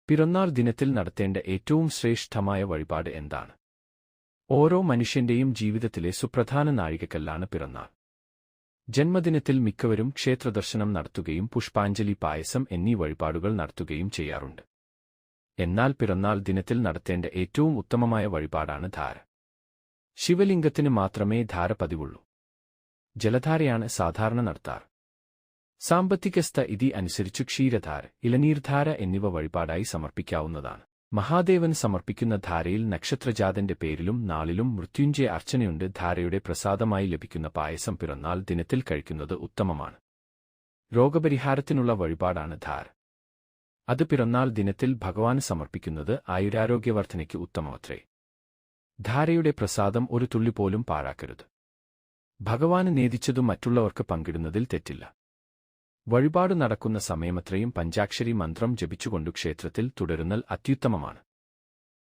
പിറന്നാൾ ദിനത്തിൽ നടത്തേണ്ട ഏറ്റവും ശ്രേഷ്ഠമായ വഴിപാട് എന്താണ്? ഓരോ മനുഷ്യന്റെയും ജീവിതത്തിലെ സുപ്രധാന നാഴികക്കല്ലാണ് പിറന്നാൾ. ജന്മദിനത്തിൽ മിക്കവരും ക്ഷേത്രദർശനം നടത്തുകയും പുഷ്പാഞ്ജലി പായസം എന്നീ വഴിപാടുകൾ നടത്തുകയും ചെയ്യാറുണ്ട്. എന്നാൽ പിറന്നാൾ ദിനത്തിൽ നടത്തേണ്ട ഏറ്റവും ഉത്തമമായ വഴിപാടാണ് ധാര. ശിവലിംഗത്തിന് മാത്രമേ ധാര പതിവുള്ളൂ. ജലധാരയാണ് സാധാരണ നടത്താറ്. സാമ്പത്തിക സ്ഥിതി അനുസരിച്ചു ക്ഷീരധാര, ഇളനീർധാര എന്നിവ വഴിപാടായി സമർപ്പിക്കാവുന്നതാണ്. മഹാദേവന് സമർപ്പിക്കുന്ന ധാരയിൽ നക്ഷത്രജാതന്റെ പേരിലും നാളിലും മൃത്യുഞ്ജയ അർച്ചനയുണ്ട്. ധാരയുടെ പ്രസാദമായി ലഭിക്കുന്ന പായസം പിറന്നാൾ ദിനത്തിൽ കഴിക്കുന്നത് ഉത്തമമാണ്. രോഗപരിഹാരത്തിനുള്ള വഴിപാടാണ് ധാര. അത് പിറന്നാൾ ദിനത്തിൽ ഭഗവാന് സമർപ്പിക്കുന്നത് ആയുരാരോഗ്യവർദ്ധനയ്ക്ക് ഉത്തമമത്രേ. ധാരയുടെ പ്രസാദം ഒരു തുള്ളി പോലും പാഴാക്കരുത്. ഭഗവാന് നേദിച്ചതു മറ്റുള്ളവർക്ക് പങ്കിടുന്നതിൽ തെറ്റില്ല. വഴിപാട് നടക്കുന്ന സമയമത്രയും പഞ്ചാക്ഷരി മന്ത്രം ജപിച്ചുകൊണ്ടു ക്ഷേത്രത്തിൽ തുടരുന്നൽ അത്യുത്തമമാണ്.